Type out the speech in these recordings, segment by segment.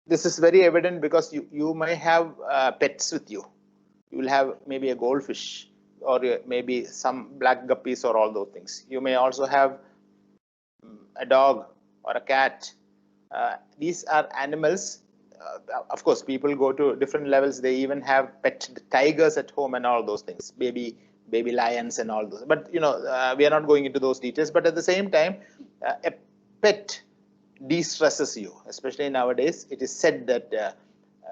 this is very evident because you may have pets with you. You will have maybe a goldfish or maybe some black guppies or all those things. You may also have a dog or a cat. These are animals. Of course, people go to different levels. They even have pet tigers at home and all those things, baby lions and all those. But we are not going into those details. But at the same time, a pet de-stresses you, especially nowadays. It is said that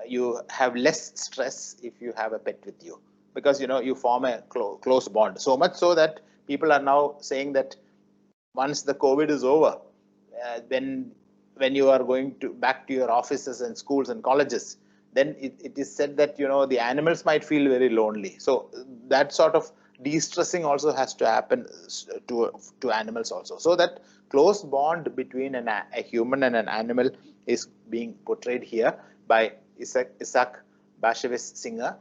you have less stress if you have a pet with you, because you form a close bond. So much so that people are now saying that once the COVID is over, when you are going back to your offices and schools and colleges, then it is said that the animals might feel very lonely. So that sort of de-stressing also has to happen to animals also. So that close bond between a human and an animal is being portrayed here by Isaac Bashevis Singer,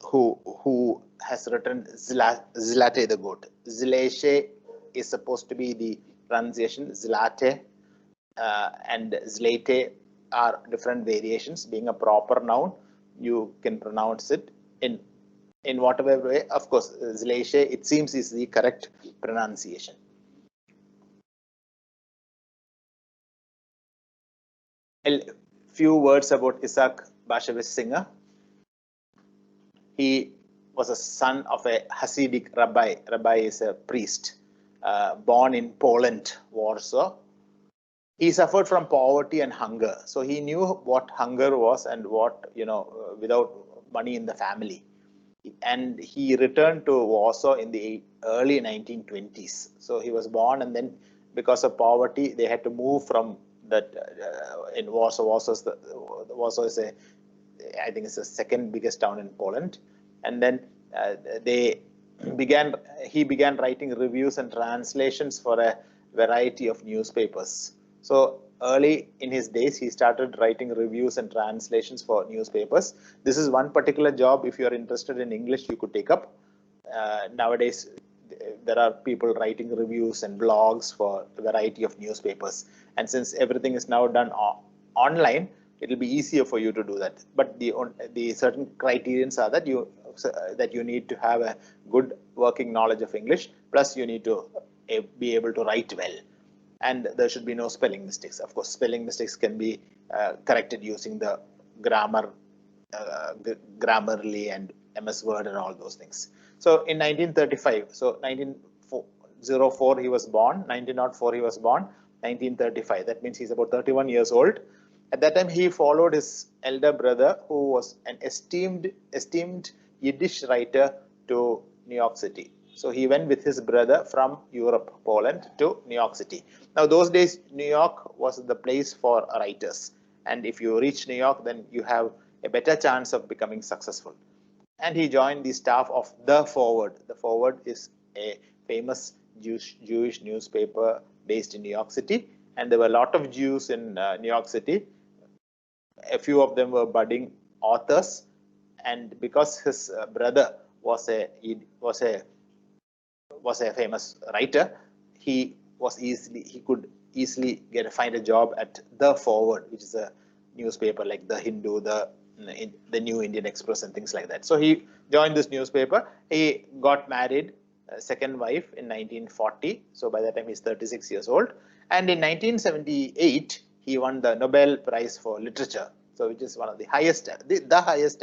who has written Zlateh the Goat. Zlateh is supposed to be the pronunciation. Zlateh and Zlateh are different variations. Being a proper noun, you can pronounce it in whatever way. Of course, Zlateh, it seems, is the correct pronunciation. A few words about Isaac Bashevis Singer. He was a son of a Hasidic rabbi. Rabbi is a priest, born in Poland, Warsaw. He suffered from poverty and hunger. So he knew what hunger was and what, without money in the family. And he returned to Warsaw in the early 1920s. So he was born, and then because of poverty, they had to move from that in Warsaw. Warsaw is I think it's the second biggest town in Poland. And then he began writing reviews and translations for a variety of newspapers. So early in his days, he started writing reviews and translations for newspapers. This is one particular job, if you are interested in English, you could take up. Nowadays, there are people writing reviews and blogs for a variety of newspapers. And since everything is now done online, it will be easier for you to do that. But the certain criterions are that you need to have a good working knowledge of English, plus you need to be able to write well. And there should be no spelling mistakes. Of course, spelling mistakes can be corrected using the Grammarly and MS Word and all those things. So in 1935, so 1904 he was born, 1904 he was born, 1935. That means he's about 31 years old. At that time, he followed his elder brother, who was an esteemed Yiddish writer, to New York City. So he went with his brother from Europe, Poland, to New York City. Now, those days, New York was the place for writers. And if you reach New York, then you have a better chance of becoming successful. And he joined the staff of The Forward. The Forward is a famous Jewish newspaper based in New York City. And there were a lot of Jews in New York City. A few of them were budding authors. And because his brother was a famous writer, he could easily find a job at The Forward, which is a newspaper like The Hindu, the New Indian Express, and things like that. So he joined this newspaper. He got married, second wife, in 1940. So by that time he's 36 years old. And in 1978, he won the Nobel Prize for Literature. So which is one of the highest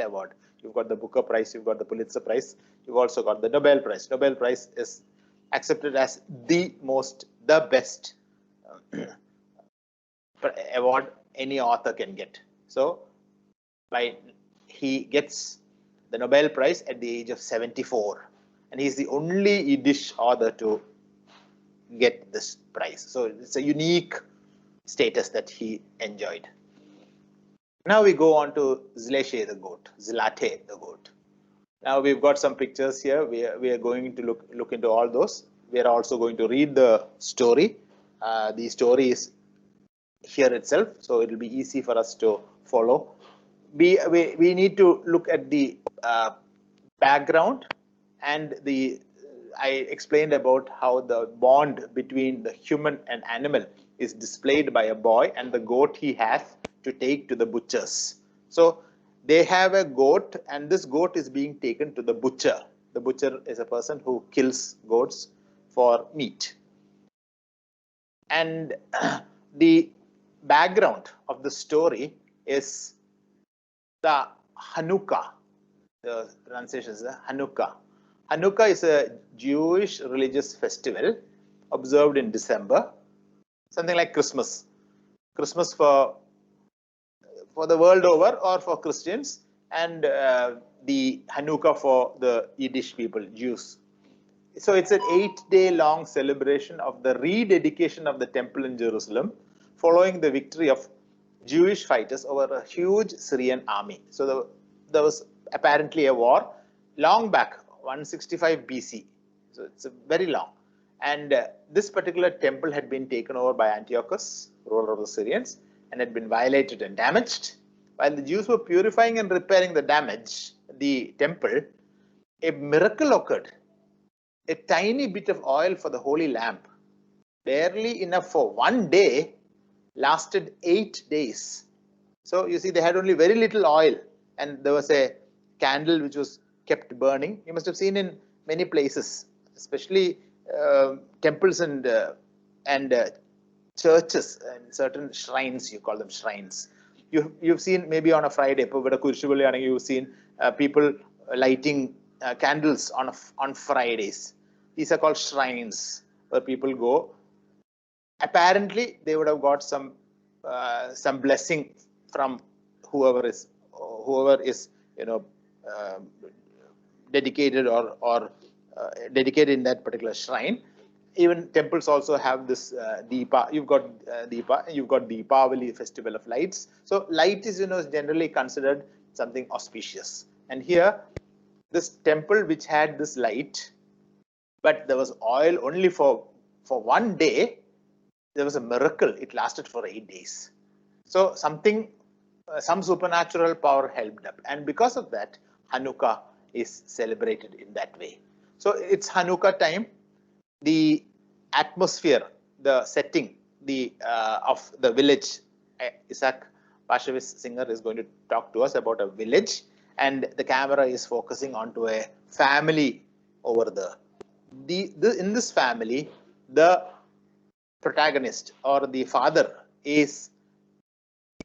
award. You've got the Booker Prize, you've got the Pulitzer Prize, you've also got the Nobel Prize. Nobel Prize is accepted as the best award any author can get. So he gets the Nobel Prize at the age of 74. And he's the only Yiddish author to get this prize. So it's a unique status that he enjoyed. Now we go on to Zlateh the Goat. Now we've got some pictures here. We are going to look into all those. We are also going to read the story. The story is here itself, so it will be easy for us to follow. We need to look at the background, and I explained about how the bond between the human and animal is displayed by a boy and the goat he has to take to the butchers. So they have a goat, and this goat is being taken to the butcher. The butcher is a person who kills goats for meat. And the background of the story is the Hanukkah. The pronunciation is Hanukkah. Hanukkah is a Jewish religious festival observed in December, something like Christmas. Christmas for the world over, or for Christians, and the Hanukkah for the Yiddish people, Jews. So it's an 8-day long celebration of the rededication of the temple in Jerusalem following the victory of Jewish fighters over a huge Syrian army. So there was apparently a war long back, 165 BC. So it's very long. And this particular temple had been taken over by Antiochus, ruler of the Syrians, and had been violated and damaged. While the Jews were purifying and repairing the damage, the temple, a miracle occurred. A tiny bit of oil for the holy lamp, barely enough for one day, lasted 8 days. So you see, they had only very little oil, and there was a candle which was kept burning. You must have seen in many places, especially temples and churches and certain shrines. You call them shrines. You've seen maybe on a Friday, you've seen people lighting candles on Fridays. These are called shrines where people go. Apparently, they would have got some blessing from whoever is dedicated or dedicated in that particular shrine. Even temples also have this Deepa. You've got Deepa. You've got Deepavali, festival of lights. So light is generally considered something auspicious. And here, this temple which had this light, but there was oil only for one day. There was a miracle. It lasted for 8 days. So some supernatural power helped up, and because of that, Hanukkah is celebrated in that way. So it's Hanukkah time. The atmosphere, the setting, of the village. Isaac Bashevis Singer is going to talk to us about a village, and the camera is focusing onto a family over there. In this family, the protagonist or the father is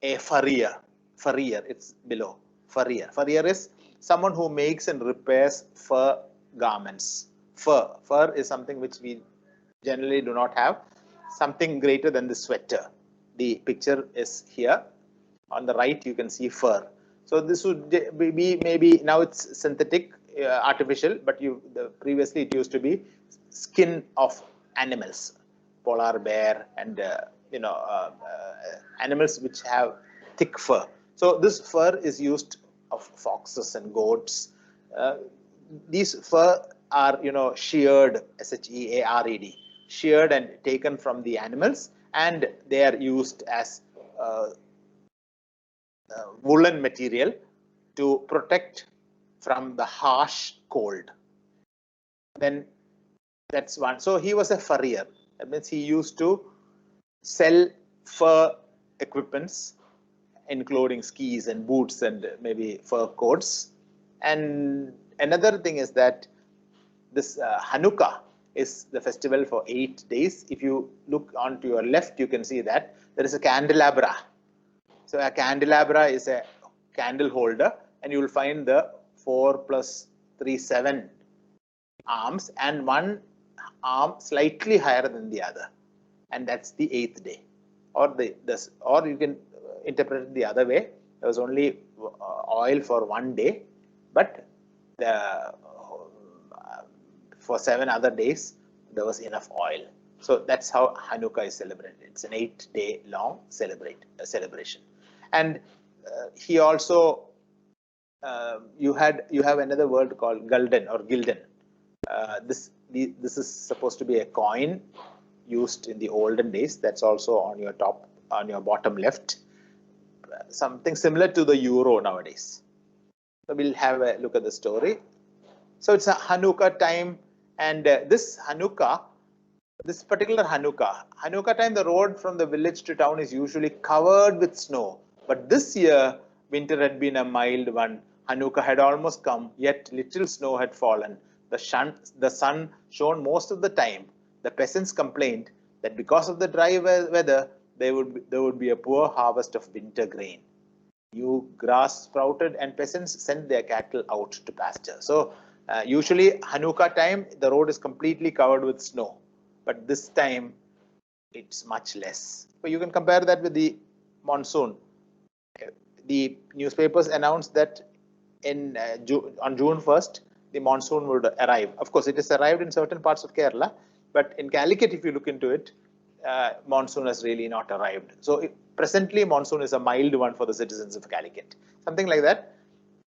a farrier. Farrier, it's below. Farrier. Farrier is someone who makes and repairs fur garments. Fur is something which we generally do not have. Something greater than the sweater. The picture is here. On the right, you can see fur. So this would be maybe now it's synthetic, artificial, but previously it used to be skin of animals, polar bear, and animals which have thick fur. So this fur is used of foxes and goats. These fur are sheared, sheared, sheared and taken from the animals, and they are used as woolen material to protect from the harsh cold. Then that's one. So he was a farrier. That means he used to sell fur equipments, including skis and boots and maybe fur coats. And another thing is that this Hanukkah is the festival for 8 days. If you look onto your left, you can see that there is a candelabra. So a candelabra is a candle holder, and you will find the 4 + 3 = 7 arms, and one arm slightly higher than the other, and that's the 8th day. Or you can interpret it the other way. There was only oil for one day, but for 7 other days there was enough oil. So that's how Hanukkah is celebrated. It's an 8-day long celebration. And he also you have another word called gulden or gilden. This is supposed to be a coin used in the olden days. That's also on your bottom left. Something similar to the euro nowadays. So we'll have a look at the story. So it's a Hanukkah time, and this particular Hanukkah time, the road from the village to town is usually covered with snow. But this year, winter had been a mild one. Hanukkah had almost come, yet little snow had fallen. The sun shone most of the time. The peasants complained that because of the dry weather, there would be a poor harvest of winter grain. New grass sprouted and peasants sent their cattle out to pasture. So usually Hanukkah time, the road is completely covered with snow. But this time, it's much less. So you can compare that with the monsoon. The newspapers announced that on June 1st, the monsoon would arrive. Of course, it has arrived in certain parts of Kerala, but in Calicut, if you look into it, monsoon has really not arrived. So presently, monsoon is a mild one for the citizens of Calicut. Something like that.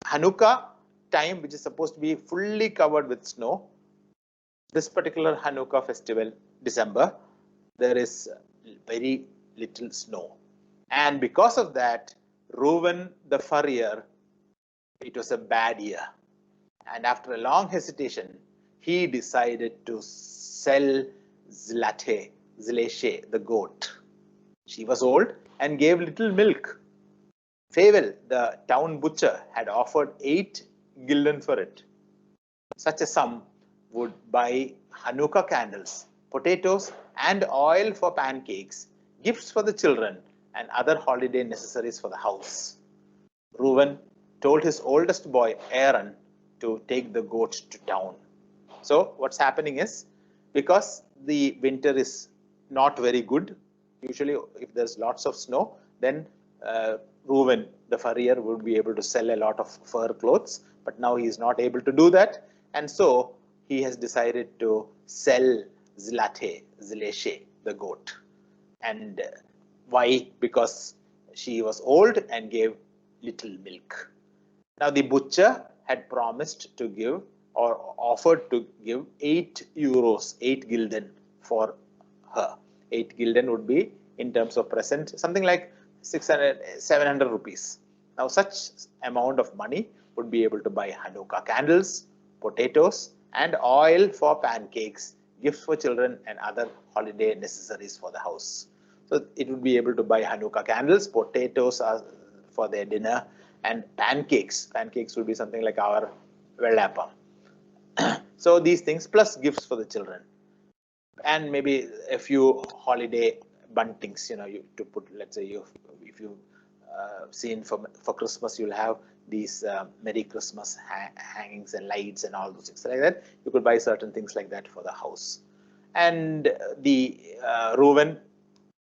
Hanukkah time, which is supposed to be fully covered with snow, this particular Hanukkah festival, December, there is very little snow. And because of that, Reuben the furrier, it was a bad year. And after a long hesitation, he decided to sell Zlateh the goat. She was old and gave little milk. Feivel, the town butcher, had offered 8 gulden for it. Such a sum would buy Hanukkah candles, potatoes, and oil for pancakes, gifts for the children, and other holiday necessaries for the house. Reuben told his oldest boy, Aaron, to take the goat to town. So what's happening is, because the winter is not very good, usually if there's lots of snow, then Reuben, the furrier, would be able to sell a lot of fur clothes, but now he is not able to do that. And so he has decided to sell Zlateh the goat. And why? Because she was old and gave little milk. Now the butcher had promised to give or offered to give 8 euros, 8 gulden for her. 8 gulden would be, in terms of present, something like 700 rupees. Now such amount of money would be able to buy Hanukkah candles, potatoes, and oil for pancakes, gifts for children, and other holiday necessaries for the house. So it would be able to buy Hanukkah candles, potatoes for their dinner, and pancakes. Pancakes would be something like our vellapam. So these things plus gifts for the children, and maybe a few holiday buntings. To put, let's say, if you seen for Christmas, you'll have these Merry Christmas hangings and lights and all those things like that. You could buy certain things like that for the house. And the Reuben,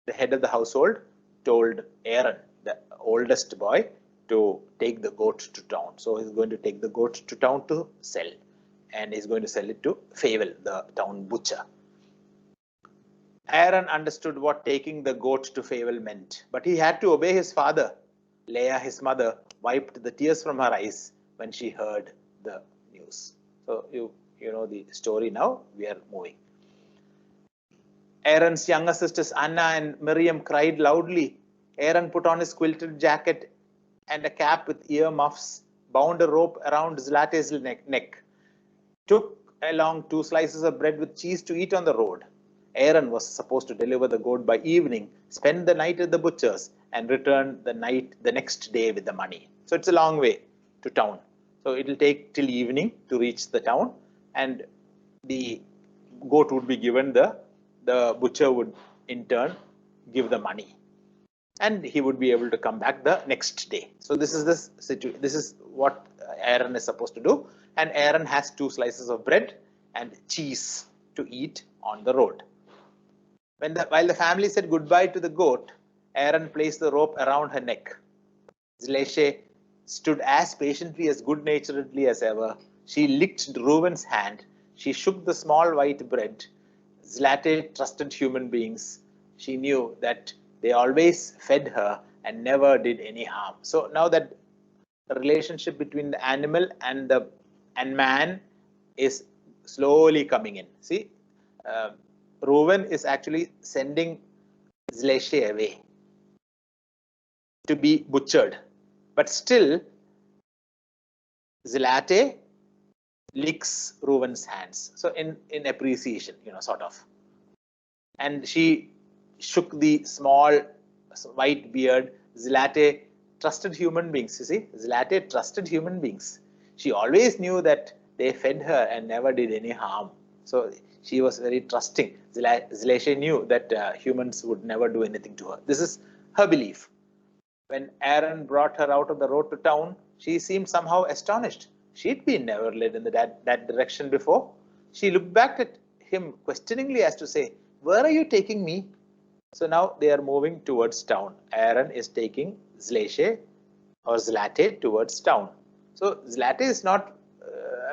the head of the household, told Aaron, the oldest boy, to take the goat to town. So he's going to take the goat to town to sell, and he's going to sell it to Feivel, the town butcher. Aaron understood what taking the goat to Feivel meant, but he had to obey his father. Leah, his mother, wiped the tears from her eyes when she heard the news. So you know the story now. We are moving. Aaron's younger sisters Anna and Miriam cried loudly. Aaron put on his quilted jacket and a cap with ear muffs, bound a rope around Zlateh's neck, took along 2 slices of bread with cheese to eat on the road. Aaron was supposed to deliver the goat by evening, spend the night at the butcher's, and return the next day with the money. So it's a long way to town. So it will take till evening to reach the town, and the goat would be given, the butcher would in turn give the money, and he would be able to come back the next day. So this is what Aaron is supposed to do, and Aaron has 2 slices of bread and cheese to eat on the road. While the family said goodbye to the goat, Aaron placed the rope around her neck. Zlateh stood as patiently, as good-naturedly as ever. She licked Reuben's hand. She shook the small white bread. Zlateh trusted human beings. She knew that they always fed her and never did any harm. So now that the relationship between the animal and man is slowly coming in. See, Reuben is actually sending Zlateh away to be butchered, but still Zlateh licks Reuben's hands. So in appreciation, sort of. And she shook the small white beard. Zlateh trusted human beings. You see, Zlateh trusted human beings. She always knew that they fed her and never did any harm. So she was very trusting. Zlateh knew that humans would never do anything to her. This is her belief. When Aaron brought her out of the road to town, she seemed somehow astonished. She'd been never led in that direction before. She looked back at him questioningly as to say, "Where are you taking me?" So now they are moving towards town. Aaron is taking Zlateh towards town. So Zlateh is not,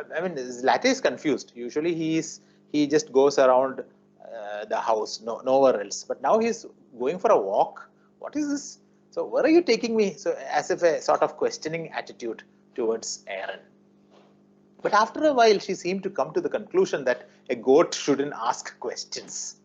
Zlateh is confused. Usually he just goes around the house, nowhere else. But now he's going for a walk. What is this? So where are you taking me? So as if a sort of questioning attitude towards Aaron. But after a while, she seemed to come to the conclusion that a goat shouldn't ask questions.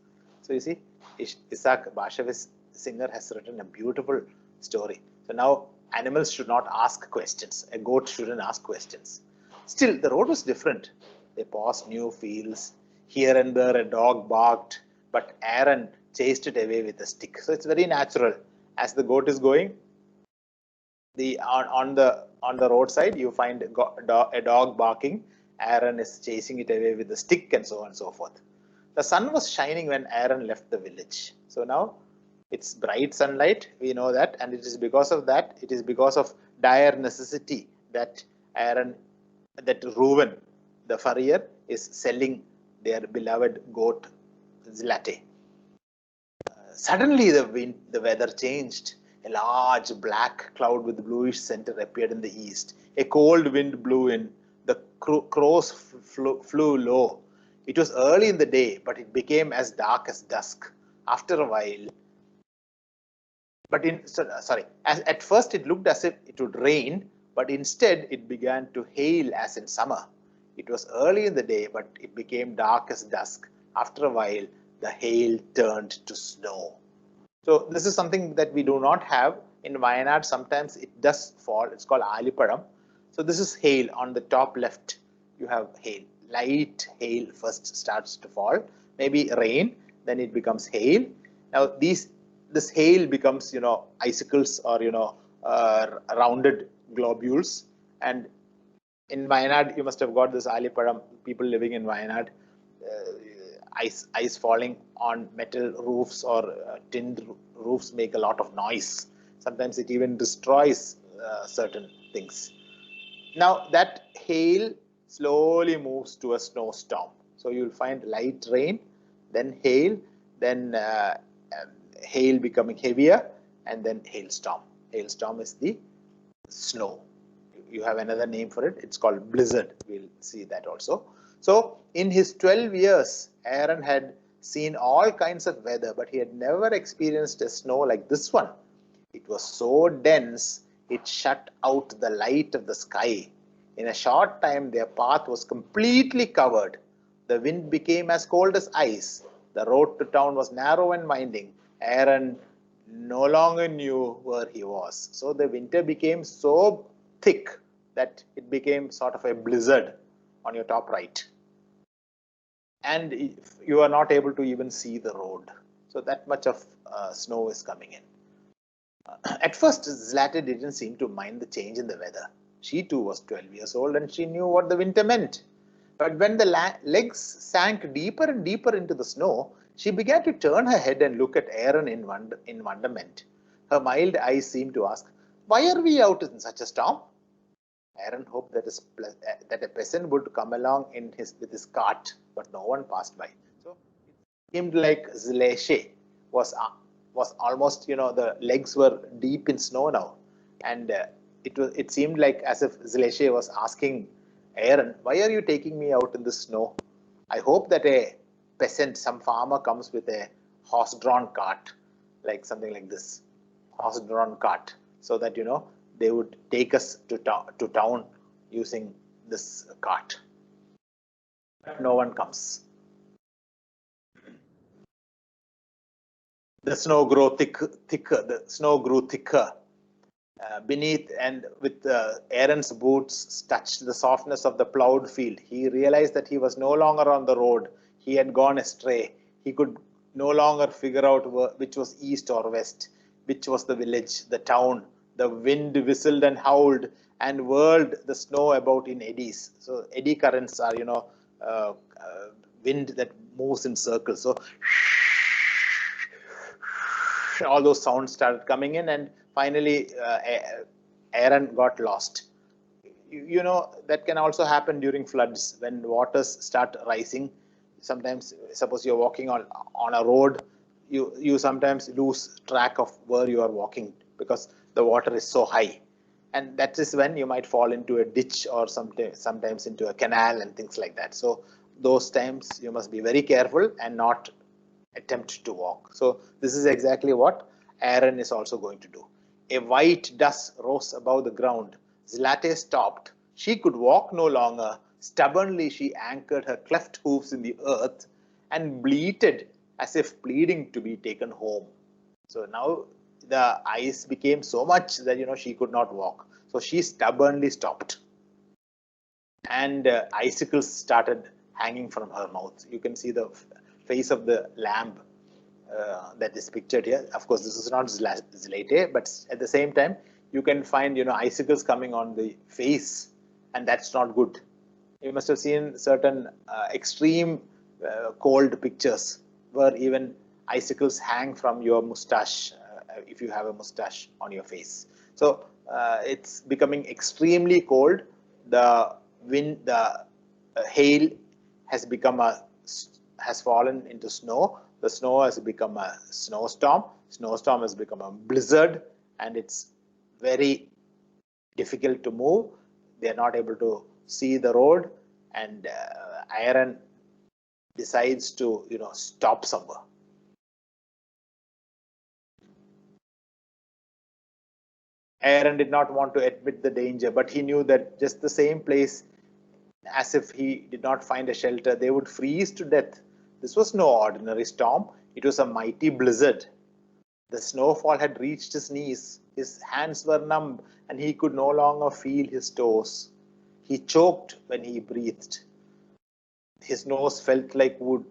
So you see, Isaac Bashevis Singer has written a beautiful story. So now animals should not ask questions. A goat shouldn't ask questions. Still, the road was different. They passed new fields. Here and there, a dog barked, but Aaron chased it away with a stick. So it's very natural. As the goat is going, on the roadside, you find a dog barking. Aaron is chasing it away with a stick, and so on and so forth. The sun was shining when Aaron left the village. So now it's bright sunlight, we know that, and it is because of that, it is because of dire necessity that Reuven, the furrier, is selling their beloved goat Zlateh. Suddenly the weather changed. A large black cloud with bluish center appeared in the east. A cold wind blew in. The crows flew low. It was early in the day, but it became as dark as dusk. After a while, at first it looked as if it would rain, but instead it began to hail as in summer. It was early in the day, but it became dark as dusk. After a while, the hail turned to snow. So this is something that we do not have in Wayanad. Sometimes it does fall. It's called Alipadam. So this is hail. On the top left, you have hail. Light hail first starts to fall. Maybe rain, then it becomes hail. Now this hail becomes, icicles or, rounded globules. And in Wayanad, you must have got this Alipadam, people living in Wayanad, ice falling on metal roofs or tin roofs make a lot of noise. Sometimes it even destroys certain things. Now that hail slowly moves to a snowstorm. So you'll find light rain, then hail, then hail becoming heavier, and then hailstorm. Hailstorm is the snow. You have another name for it. It's called blizzard. We'll see that also. So in his 12 years, Aaron had seen all kinds of weather, but he had never experienced a snow like this one. It was so dense, it shut out the light of the sky. In a short time, their path was completely covered. The wind became as cold as ice. The road to town was narrow and winding. Aaron no longer knew where he was. So the winter became so thick that it became sort of a blizzard on your top right. And you are not able to even see the road. So that much of snow is coming in. At first, Zlateh didn't seem to mind the change in the weather. She too was 12 years old and she knew what the winter meant. But when the legs sank deeper and deeper into the snow, she began to turn her head and look at Aaron in wonderment. Her mild eyes seemed to ask, "Why are we out in such a storm?" Aaron hoped that a peasant would come along with his cart, but no one passed by. So it seemed like Zlateh was almost, the legs were deep in snow now, and it seemed like as if Zlateh was asking Aaron, "Why are you taking me out in the snow?" I hope that a peasant, some farmer, comes with a horse-drawn cart, like something like this, horse-drawn cart, so that they would take us to town using this cart. But no one comes. The snow grew thicker. The snow grew thicker beneath, and with Aaron's boots touched the softness of the plowed field, he realized that he was no longer on the road. He had gone astray. He could no longer figure out which was east or west, which was the village, the town, The wind whistled and howled and whirled the snow about in eddies. So eddy currents are, wind that moves in circles. So all those sounds started coming in, and finally Aaron got lost. That can also happen during floods when waters start rising. Sometimes, suppose you're walking on a road, you sometimes lose track of where you are walking because the water is so high, and that is when you might fall into a ditch or sometimes into a canal and things like that. So those times you must be very careful and not attempt to walk. So this is exactly what Aaron is also going to do. A white dust rose above the ground. Zlateh stopped. She could walk no longer. Stubbornly she anchored her cleft hoofs in the earth and bleated as if pleading to be taken home. So now the ice became so much that she could not walk. So she stubbornly stopped. And icicles started hanging from her mouth. You can see the face of the lamb that is pictured here. Of course, this is not Zlateh, but at the same time, you can find icicles coming on the face, and that's not good. You must have seen certain extreme cold pictures where even icicles hang from your mustache if you have a mustache on your face. So it's becoming extremely cold. The wind, the hail has fallen into snow. The snow has become a snowstorm. Snowstorm has become a blizzard, and it's very difficult to move. They are not able to see the road, and Aaron decides to stop somewhere. Aaron did not want to admit the danger, but he knew that just the same place, as if he did not find a shelter, they would freeze to death. This was no ordinary storm. It was a mighty blizzard. The snowfall had reached his knees. His hands were numb, and he could no longer feel his toes. He choked when he breathed. His nose felt like wood,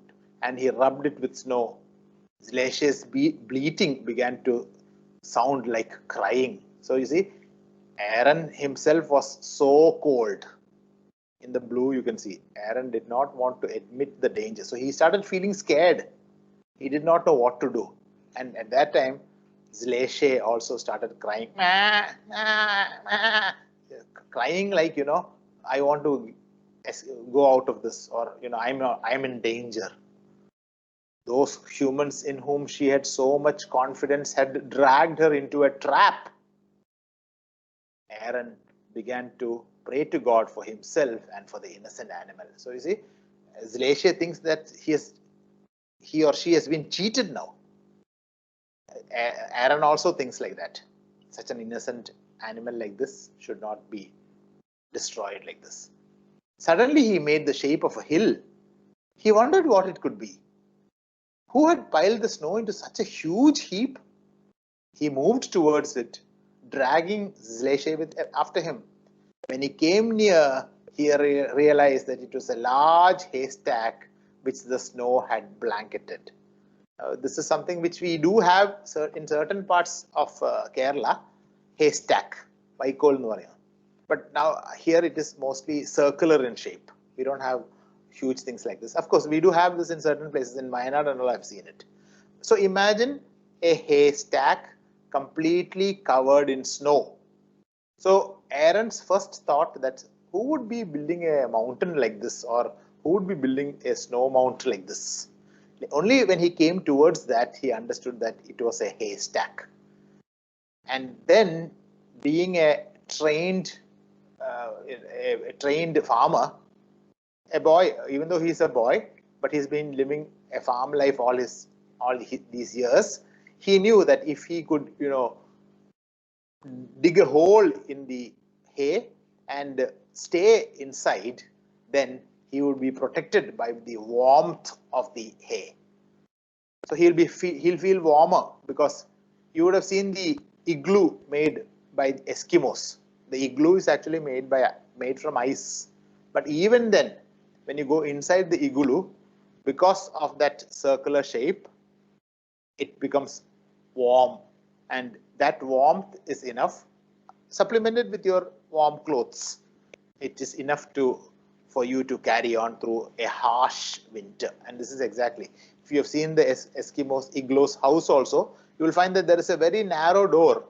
and he rubbed it with snow. Zlateh's bleating began to sound like crying. So you see, Aaron himself was so cold. In the blue, you can see Aaron did not want to admit the danger. So he started feeling scared. He did not know what to do. And at that time, Zlateh also started crying. Crying like, I want to go out of this, or, I'm in danger. Those humans in whom she had so much confidence had dragged her into a trap. Aaron began to pray to God for himself and for the innocent animal. So you see, Zlateh thinks that he or she has been cheated now. Aaron also thinks like that. Such an innocent animal like this should not be destroyed like this. Suddenly he made the shape of a hill. He wondered what it could be. Who had piled the snow into such a huge heap? He moved towards it, dragging Zlateh after him. When he came near, he realized that it was a large haystack which the snow had blanketed. This is something which we do have in certain parts of Kerala, haystack, vaikol nu parayam. But now here it is mostly circular in shape. We don't have huge things like this. Of course, we do have this in certain places. In Wayanad and all, I've seen it. So imagine a haystack completely covered in snow. So Aaron's first thought that who would be building a mountain like this, or who would be building a snow mount like this? Only when he came towards that, he understood that it was a haystack. And then, being a trained farmer, a boy, even though he's a boy, but he's been living a farm life all these years, he knew that if he could, dig a hole in the hay and stay inside, then he would be protected by the warmth of the hay. So he'll feel warmer, because you would have seen the igloo made by Eskimos. The igloo is actually made from ice. But even then, when you go inside the igloo, because of that circular shape, it becomes warm, and that warmth is enough supplement it with your warm clothes. It is enough for you to carry on through a harsh winter. And this is exactly, if you have seen the Eskimos igloo's house also, you will find that there is a very narrow door.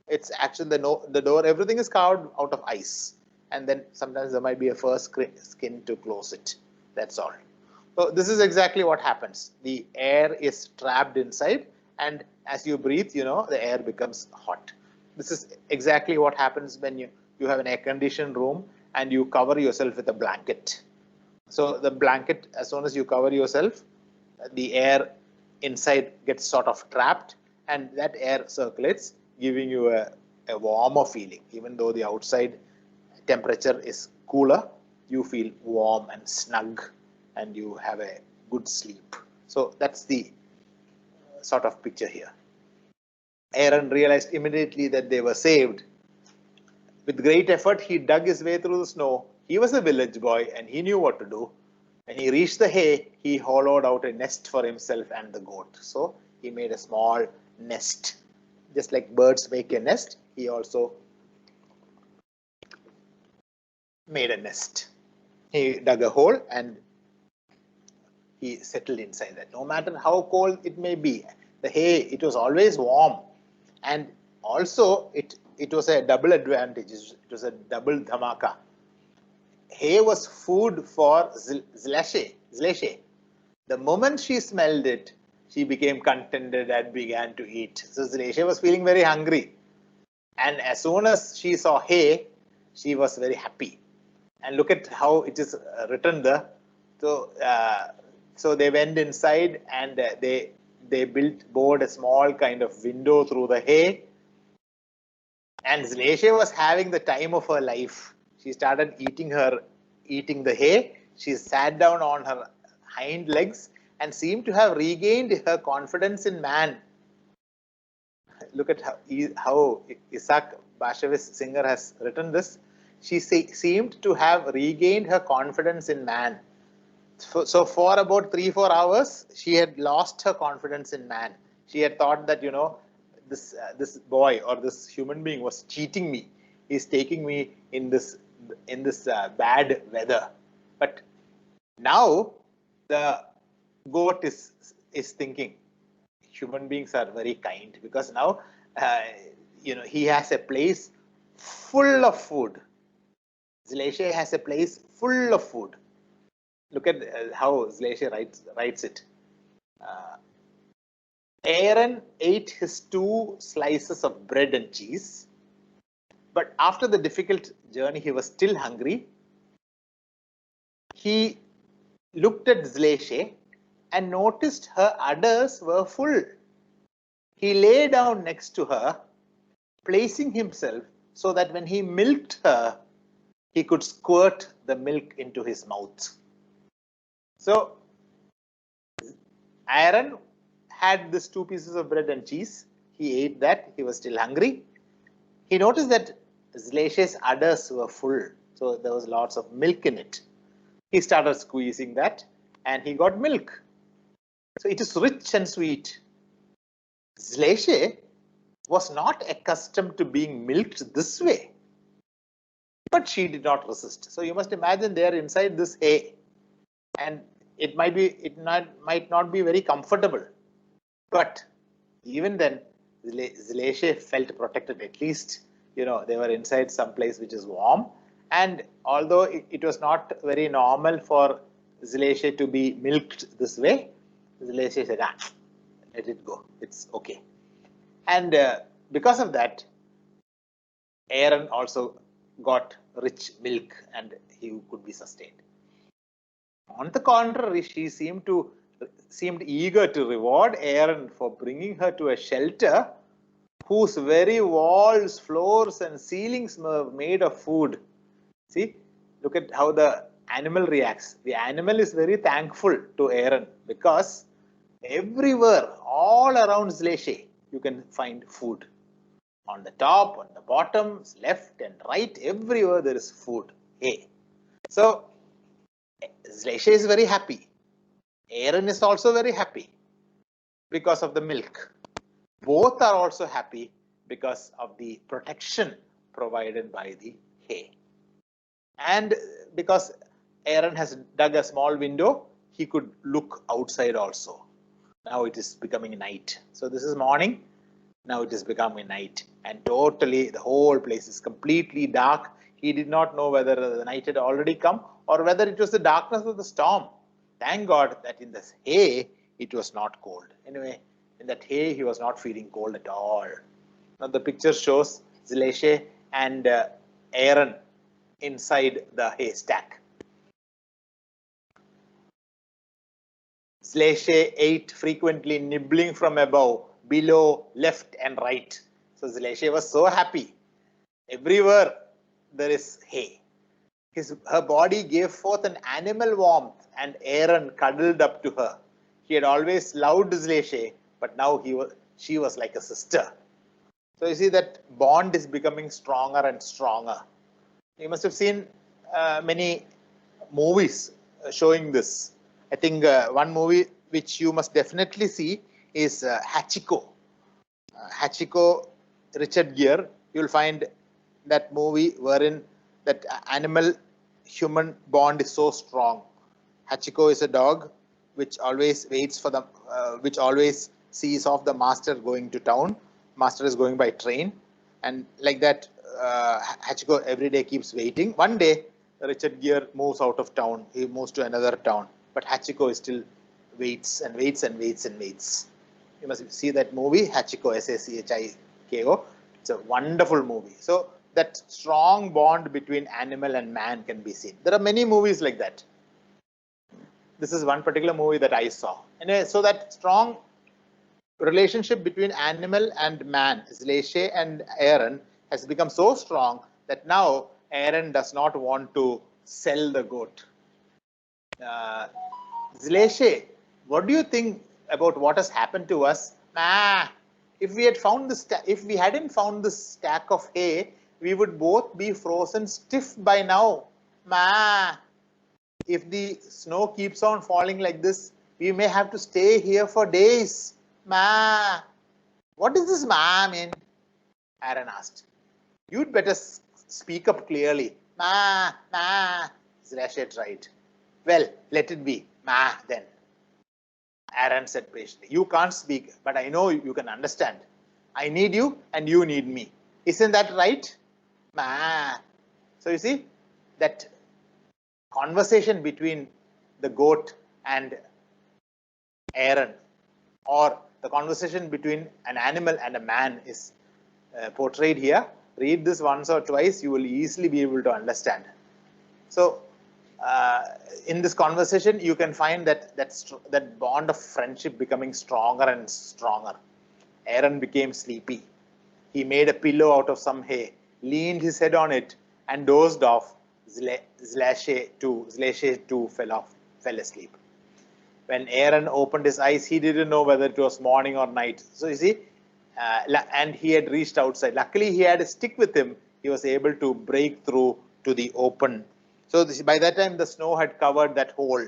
It's actually the door, everything is carved out of ice. And then sometimes there might be a fur skin to close it. That's all. So this is exactly what happens. The air is trapped inside, and as you breathe, the air becomes hot. This is exactly what happens when you have an air-conditioned room and you cover yourself with a blanket. So the blanket, as soon as you cover yourself, the air inside gets sort of trapped, and that air circulates, giving you a warmer feeling. Even though the outside temperature is cooler, you feel warm and snug, and you have a good sleep. So that's the sort of picture here. Aaron realized immediately that they were saved. With great effort, he dug his way through the snow. He was a village boy and he knew what to do. When he reached the hay, he hollowed out a nest for himself and the goat. So he made a small nest. Just like birds make a nest, he also made a nest. He dug a hole and he settled inside that. No matter how cold it may be, the hay, it was always warm. And also, it was a double advantage. It was a double dhamaka. Hay was food for Zlateh. The moment she smelled it, she became contented and began to eat. So Zlateh was feeling very hungry. And as soon as she saw hay, she was very happy. And look at how it is written there. So they went inside and they bored a small kind of window through the hay. And Zlateh was having the time of her life. She started eating the hay. She sat down on her hind legs and seemed to have regained her confidence in man. Look at how Isaac Bashevis Singer has written this. She seemed to have regained her confidence in man. So for about 3-4 hours, she had lost her confidence in man. She had thought that, this boy or this human being was cheating me. He's taking me in this bad weather. But now the goat is thinking human beings are very kind, because now he has a place full of food. Zlateh has a place full of food. Look at how Zlateh writes it. Aaron ate his 2 slices of bread and cheese, but after the difficult journey, he was still hungry. He looked at Zlateh and noticed her udders were full. He lay down next to her, placing himself so that when he milked her, he could squirt the milk into his mouth. So Aaron had these 2 pieces of bread and cheese. He ate that. He was still hungry. He noticed that Zlateh's udders were full. So there was lots of milk in it. He started squeezing that and he got milk. So it is rich and sweet. Zlateh was not accustomed to being milked this way, but she did not resist. So you must imagine they are inside this hay, and it might not be very comfortable. But even then, Zlateh felt protected. At least, they were inside some place which is warm. And although it was not very normal for Zlateh to be milked this way, Zlateh said, let it go. It's okay. And because of that, Aaron also got rich milk and he could be sustained. On the contrary, she seemed eager to reward Aaron for bringing her to a shelter whose very walls, floors, and ceilings were made of food. See, look at how the animal reacts. The animal is very thankful to Aaron because everywhere, all around Zlateh, you can find food. On the top, on the bottom, left and right, everywhere there is food. Hey. So Zlateh is very happy. Aaron is also very happy because of the milk. Both are also happy because of the protection provided by the hay. And because Aaron has dug a small window, he could look outside also. Now it is becoming night. So this is morning. Now it is becoming night. And totally the whole place is completely dark. He did not know whether the night had already come or whether it was the darkness of the storm. Thank God that in this hay, it was not cold. Anyway, in that hay, he was not feeling cold at all. Now the picture shows Zlateh and Aaron inside the haystack. Zlateh ate frequently, nibbling from above, below, left and right. So Zlateh was so happy. Everywhere there is hay. Her body gave forth an animal warmth, and Aaron cuddled up to her. He had always loved Zlateh, but now she was like a sister. So you see that bond is becoming stronger and stronger. You must have seen many movies showing this. I think one movie which you must definitely see is Hachiko. Hachiko, Richard Gere. You will find that movie wherein that animal-human bond is so strong. Hachiko is a dog which always waits for the, which always sees off the master going to town. Master is going by train, and like that, Hachiko every day keeps waiting. One day, Richard Gere moves out of town. He moves to another town, but Hachiko still waits and waits and waits and waits. You must see that movie, Hachiko, Schiko. It's a wonderful movie. So that strong bond between animal and man can be seen. There are many movies like that. This is one particular movie that I saw. Anyway, so that strong relationship between animal and man, Zlateh and Aaron, has become so strong that now Aaron does not want to sell the goat. Zlateh, what do you think about what has happened to us? If we hadn't found this stack of hay, we would both be frozen stiff by now. If the snow keeps on falling like this, we may have to stay here for days. What does this mean? Aaron asked. You'd better speak up clearly. Zlateh tried. Well, let it be. Then. Aaron said patiently. You can't speak, but I know you can understand. I need you and you need me. Isn't that right? So you see, that conversation between the goat and Aaron, or the conversation between an animal and a man, is portrayed here. Read this once or twice, you will easily be able to understand. So in this conversation, you can find that bond of friendship becoming stronger and stronger. Aaron became sleepy. He made a pillow out of some hay, leaned his head on it, and dozed off. Zlateh too fell asleep. When Aaron opened his eyes, he didn't know whether it was morning or night. So you see, and he had reached outside. Luckily, he had a stick with him. He was able to break through to the open. So by that time, the snow had covered that hole,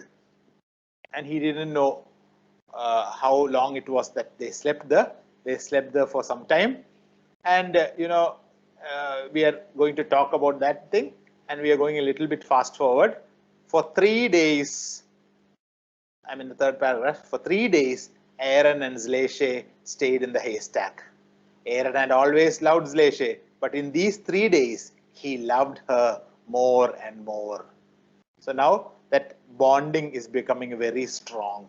and he didn't know how long it was that they slept there. They slept there for some time, and we are going to talk about that thing, and we are going a little bit fast forward. For 3 days, I'm in the third paragraph. For 3 days, Aaron and Zlateh stayed in the haystack. Aaron had always loved Zlateh, but in these 3 days, he loved her more and more. So now that bonding is becoming very strong.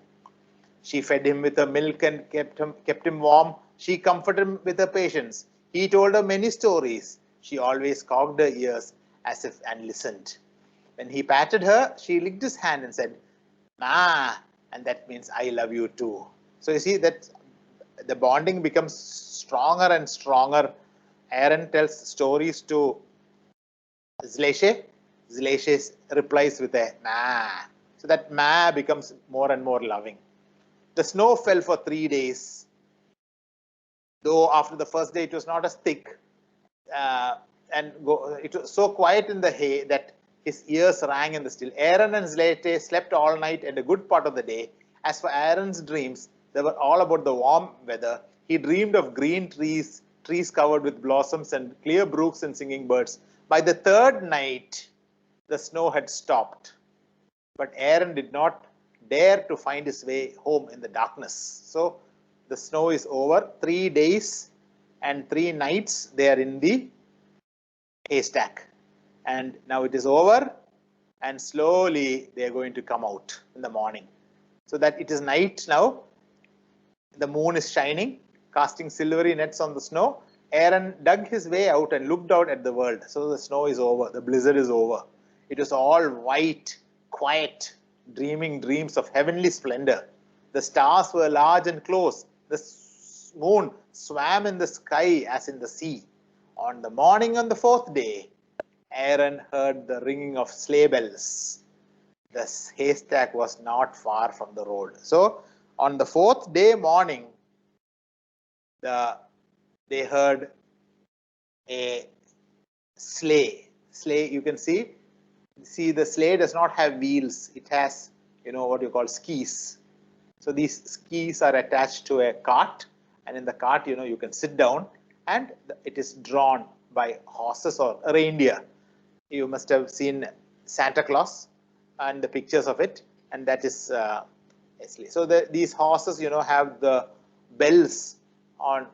She fed him with her milk and kept him warm. She comforted him with her patience. He told her many stories. She always cocked her ears as if and listened. When he patted her, she licked his hand and said, and that means I love you too. So you see that the bonding becomes stronger and stronger. Aaron tells stories to Zlateh. Zlateh replies with a ma. So that ma becomes more and more loving. The snow fell for 3 days. Though after the first day it was not as thick, it was so quiet in the hay that his ears rang in the still. Aaron and Zlateh slept all night and a good part of the day. As for Aaron's dreams, they were all about the warm weather. He dreamed of green trees, trees covered with blossoms and clear brooks and singing birds. By the third night, the snow had stopped, but Aaron did not dare to find his way home in the darkness. So the snow is over. 3 days and 3 nights they are in the haystack, and now it is over, and slowly they are going to come out in the morning. So that it is night now. The moon is shining, casting silvery nets on the snow. Aaron dug his way out and looked out at the world. So the snow is over, the blizzard is over. It was all white, quiet, dreaming dreams of heavenly splendor. The stars were large and close. The moon swam in the sky as in the sea. On the morning on the 4th day, Aaron heard the ringing of sleigh bells. The haystack was not far from the road. So on the 4th day morning, they heard a sleigh. Sleigh, you can see the sleigh does not have wheels. It has, what you call skis. So these skis are attached to a cart, and in the cart, you can sit down, and it is drawn by horses or a reindeer. You must have seen Santa Claus and the pictures of it, and that is a sleigh. So these horses, have the bells on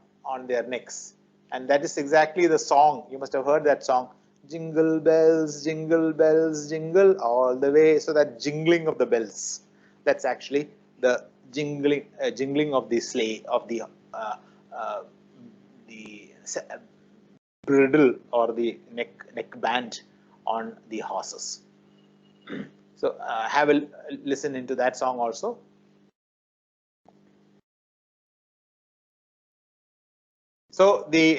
their necks, and that is exactly the song. You must have heard that song. Jingle bells, jingle all the way. So that jingling of the bells, that's actually the jingling of the sleigh, of the bridle or the neck band on the horses. So have a listen into that song also. So they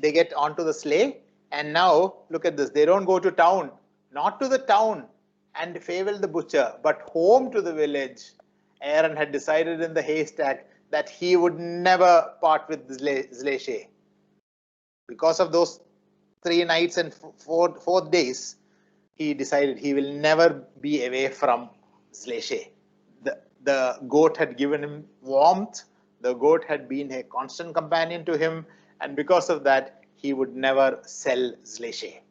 get onto the sleigh, and now look at this. They don't go to town, not to the town and Fable the butcher, but home to the village. Aaron had decided in the haystack that he would never part with Zlateh. Because of those 3 nights and 4 days, he decided he will never be away from Zlateh. The goat had given him warmth. The goat had been a constant companion to him, and because of that, he would never sell Zlateh.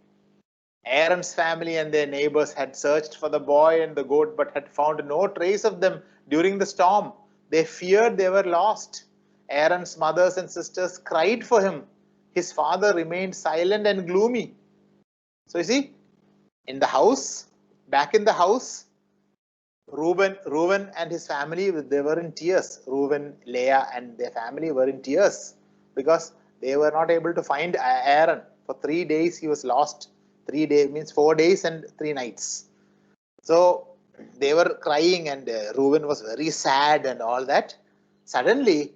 Aaron's family and their neighbors had searched for the boy and the goat, but had found no trace of them during the storm. They feared they were lost. Aaron's mothers and sisters cried for him. His father remained silent and gloomy. So you see, in the house, back in the house, Reuben and his family, they were in tears. Reuben, Leah and their family were in tears because they were not able to find Aaron. For 3 days he was lost. 3 days means 4 days and 3 nights. So they were crying, and Reuben was very sad and all that. Suddenly,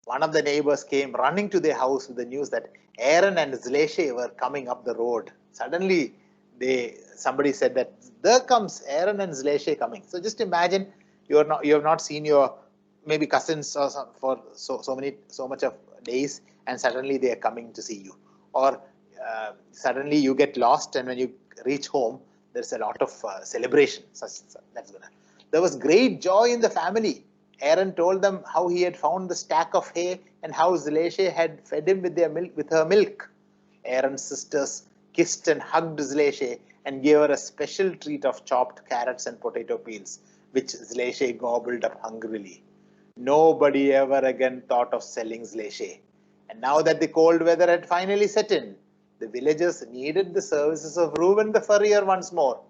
one of the neighbors came running to their house with the news that Aaron and Zlateh were coming up the road. Suddenly, somebody said that there comes Aaron and Zlateh coming. So just imagine you have not seen your maybe cousins or for so much of days, and suddenly they are coming to see you. Or suddenly you get lost, and when you reach home, there's a lot of celebration. There was great joy in the family. Aaron told them how he had found the stack of hay and how Zlateh had fed him with her milk. Aaron's sisters kissed and hugged Zlateh and gave her a special treat of chopped carrots and potato peels, which Zlateh gobbled up hungrily. Nobody ever again thought of selling Zlateh. And now that the cold weather had finally set in, the villagers needed the services of Reuben the furrier once more.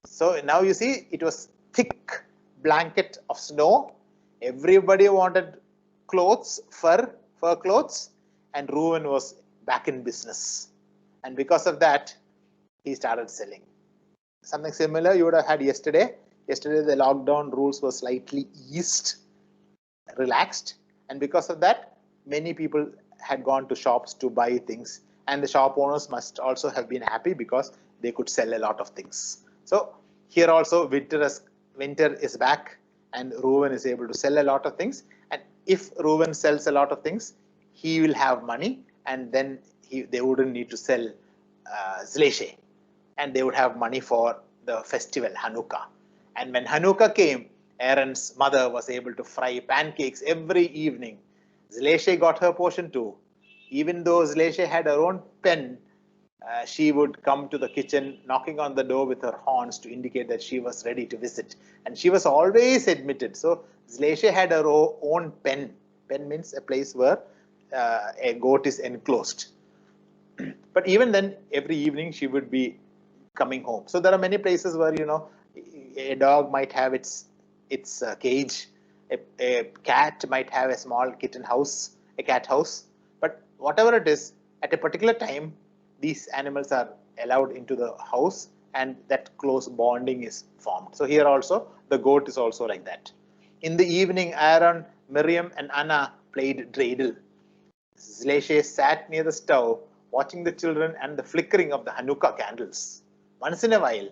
So now you see, it was thick blanket of snow. Everybody wanted clothes, fur clothes, and Reuben was back in business. And because of that, he started selling. Something similar you would have had yesterday. Yesterday, the lockdown rules were slightly relaxed. And because of that, many people had gone to shops to buy things. And the shop owners must also have been happy because they could sell a lot of things. So here also, winter is back, and Reuben is able to sell a lot of things. And if Reuben sells a lot of things, he will have money, and then they wouldn't need to sell Zlateh, and they would have money for the festival Hanukkah. And when Hanukkah came, Aaron's mother was able to fry pancakes every evening. Zlateh got her portion too. Even though Zlateh had her own pen, she would come to the kitchen knocking on the door with her horns to indicate that she was ready to visit. And she was always admitted. So Zlateh had her own pen. Pen means a place where a goat is enclosed. But even then, every evening she would be coming home. So there are many places where, you know, a dog might have its cage, a cat might have a small kitten house, a cat house. But whatever it is, at a particular time, these animals are allowed into the house and that close bonding is formed. So here also, the goat is also like that. In the evening, Aaron, Miriam and Anna played dreidel. Zlateh sat near the stove, watching the children and the flickering of the Hanukkah candles. Once in a while,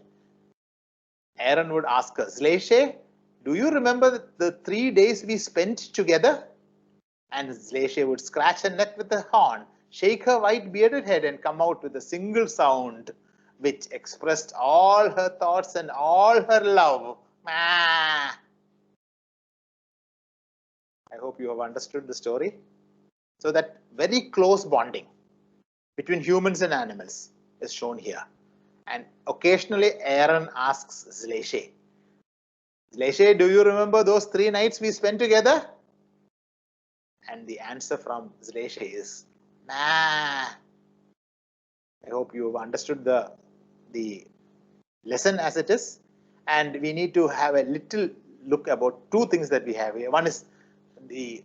Aaron would ask her, Zlateh, do you remember the 3 days we spent together? And Zlateh would scratch her neck with her horn, shake her white bearded head and come out with a single sound which expressed all her thoughts and all her love. I hope you have understood the story. So that very close bonding between humans and animals is shown here. And occasionally Aaron asks Zlateh, Zlateh, do you remember those 3 nights we spent together? And the answer from Zlateh is, nah. I hope you have understood the lesson as it is. And we need to have a little look about 2 things that we have here. One is the,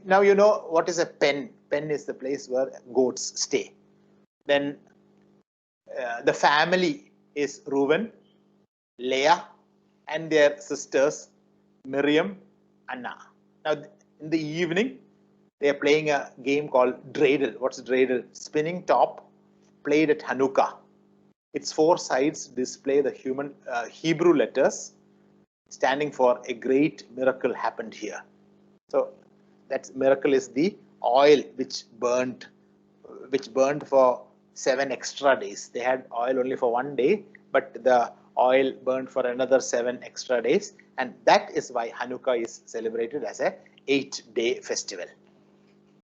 now you know what is a pen. Pen is the place where goats stay. Then the family is Reuben, Leah, and their sisters, Miriam, Anna. Now, in the evening, they are playing a game called dreidel. What's dreidel? Spinning top, played at Hanukkah. Its 4 sides display the Hebrew letters standing for a great miracle happened here. So that miracle is the oil which burned for 7 extra days. They had oil only for 1 day, but the oil burned for another 7 extra days. And that is why Hanukkah is celebrated as a 8-day festival.